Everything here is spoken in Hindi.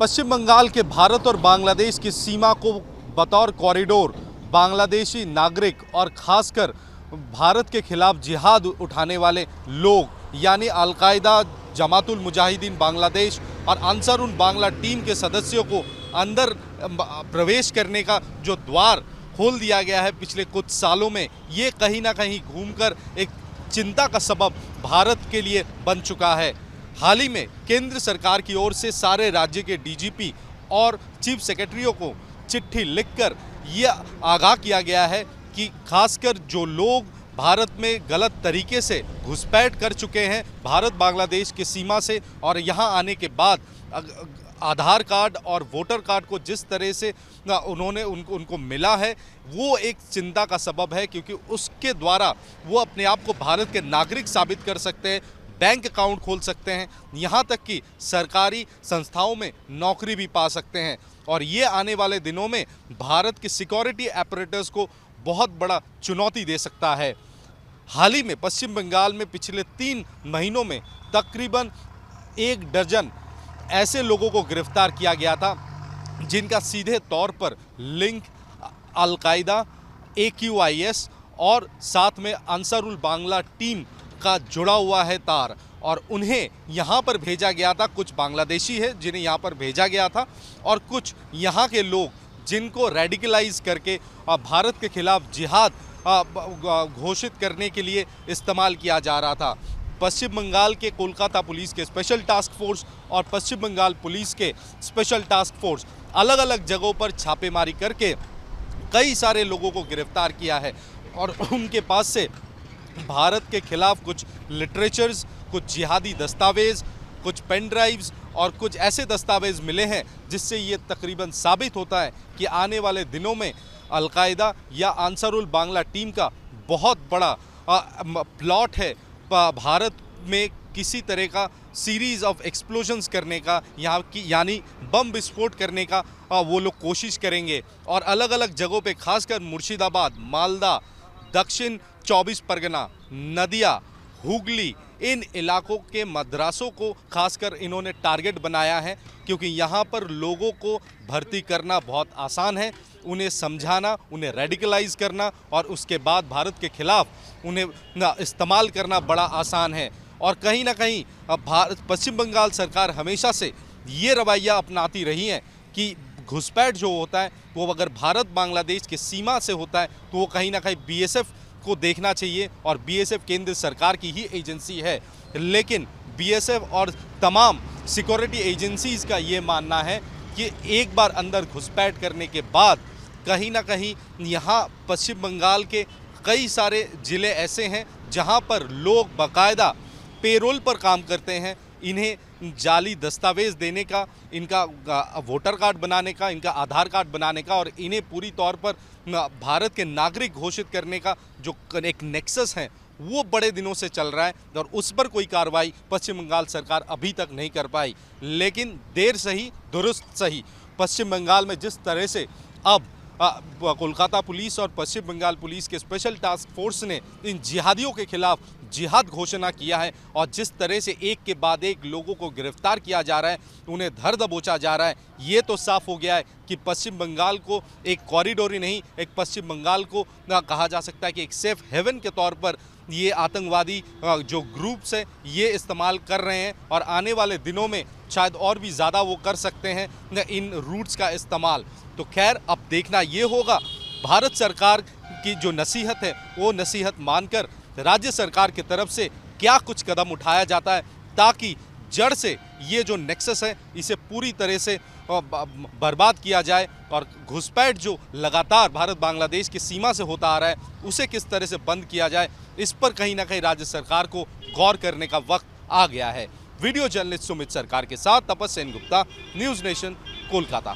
पश्चिम बंगाल के भारत और बांग्लादेश की सीमा को बतौर कॉरिडोर बांग्लादेशी नागरिक और खासकर भारत के खिलाफ जिहाद उठाने वाले लोग यानी अलकायदा, जमातुल मुजाहिदीन बांग्लादेश और अंसारुल बांग्ला टीम के सदस्यों को अंदर प्रवेश करने का जो द्वार खोल दिया गया है पिछले कुछ सालों में, ये कहीं ना कहीं घूमकर एक चिंता का सबब भारत के लिए बन चुका है। हाल ही में केंद्र सरकार की ओर से सारे राज्य के डीजीपी और चीफ सेक्रेटरियों को चिट्ठी लिखकर यह आगाह किया गया है कि खासकर जो लोग भारत में गलत तरीके से घुसपैठ कर चुके हैं भारत बांग्लादेश की सीमा से और यहां आने के बाद आधार कार्ड और वोटर कार्ड को जिस तरह से उन्होंने उनको मिला है वो एक चिंता का सबब है, क्योंकि उसके द्वारा वो अपने आप को भारत के नागरिक साबित कर सकते हैं, बैंक अकाउंट खोल सकते हैं, यहाँ तक कि सरकारी संस्थाओं में नौकरी भी पा सकते हैं। और ये आने वाले दिनों में भारत के सिक्योरिटी एपरेटर्स को बहुत बड़ा चुनौती दे सकता है। हाल ही में पश्चिम बंगाल में पिछले 3 महीनों में तकरीबन 1 दर्जन ऐसे लोगों को गिरफ्तार किया गया था जिनका सीधे तौर पर लिंक अलकायदा, AQIS और साथ में अंसारुल बांग्ला टीम का जुड़ा हुआ है तार, और उन्हें यहाँ पर भेजा गया था। कुछ बांग्लादेशी है जिन्हें यहाँ पर भेजा गया था और कुछ यहाँ के लोग जिनको रेडिकलाइज करके भारत के खिलाफ जिहाद घोषित करने के लिए इस्तेमाल किया जा रहा था। पश्चिम बंगाल के कोलकाता पुलिस के स्पेशल टास्क फोर्स और पश्चिम बंगाल पुलिस के स्पेशल टास्क फोर्स अलग अलग जगहों पर छापेमारी करके कई सारे लोगों को गिरफ्तार किया है और उनके पास से भारत के खिलाफ कुछ लिटरेचर्स, कुछ जिहादी दस्तावेज़, कुछ पेन ड्राइव्स और कुछ ऐसे दस्तावेज़ मिले हैं जिससे ये तकरीबन साबित होता है कि आने वाले दिनों में अलकायदा या अंसारुल बांग्ला टीम का बहुत बड़ा प्लॉट है भारत में किसी तरह का सीरीज़ ऑफ एक्सप्लोजन्स करने का, यहाँ की यानी बम विस्फोट करने का वो लोग कोशिश करेंगे। और अलग अलग जगहों पे खासकर मुर्शिदाबाद, मालदा, दक्षिण 24 परगना, नदिया, हुगली, इन इलाकों के मदरसों को खासकर इन्होंने टारगेट बनाया है, क्योंकि यहाँ पर लोगों को भर्ती करना बहुत आसान है, उन्हें समझाना, उन्हें रेडिकलाइज करना और उसके बाद भारत के खिलाफ उन्हें इस्तेमाल करना बड़ा आसान है। और कहीं ना कहीं पश्चिम बंगाल सरकार हमेशा से ये रवैया अपनाती रही है कि घुसपैठ जो होता है वो अगर भारत बांग्लादेश की सीमा से होता है तो वो कहीं ना कहीं BSF को देखना चाहिए, और BSF केंद्र सरकार की ही एजेंसी है। लेकिन BSF और तमाम सिक्योरिटी एजेंसीज़ का ये मानना है कि एक बार अंदर घुसपैठ करने के बाद कहीं ना कहीं यहाँ पश्चिम बंगाल के कई सारे ज़िले ऐसे हैं जहाँ पर लोग बाकायदा पेरोल पर काम करते हैं, इन्हें जाली दस्तावेज़ देने का, इनका वोटर कार्ड बनाने का, इनका आधार कार्ड बनाने का और इन्हें पूरी तौर पर भारत के नागरिक घोषित करने का जो एक नेक्सस है वो बड़े दिनों से चल रहा है और उस पर कोई कार्रवाई पश्चिम बंगाल सरकार अभी तक नहीं कर पाई। लेकिन देर सही दुरुस्त सही, पश्चिम बंगाल में जिस तरह से अब कोलकाता पुलिस और पश्चिम बंगाल पुलिस के स्पेशल टास्क फोर्स ने इन जिहादियों के खिलाफ जिहाद घोषणा किया है और जिस तरह से एक के बाद एक लोगों को गिरफ्तार किया जा रहा है, उन्हें धर दबोचा जा रहा है, ये तो साफ हो गया है कि पश्चिम बंगाल को एक कॉरिडोर ही नहीं, एक पश्चिम बंगाल को कहा जा सकता है कि एक सेफ हेवन के तौर पर ये आतंकवादी जो ग्रुप्स हैं ये इस्तेमाल कर रहे हैं और आने वाले दिनों में शायद और भी ज़्यादा वो कर सकते हैं इन रूट्स का इस्तेमाल। तो खैर अब देखना ये होगा भारत सरकार की जो नसीहत है वो नसीहत मानकर राज्य सरकार की तरफ से क्या कुछ कदम उठाया जाता है ताकि जड़ से ये जो नेक्सस है इसे पूरी तरह से बर्बाद किया जाए और घुसपैठ जो लगातार भारत बांग्लादेश की सीमा से होता आ रहा है उसे किस तरह से बंद किया जाए, इस पर कहीं ना कहीं राज्य सरकार को गौर करने का वक्त आ गया है। वीडियो जर्नलिस्ट सुमित सरकार के साथ तपस सेन गुप्ता, न्यूज़ नेशन, कोलकाता।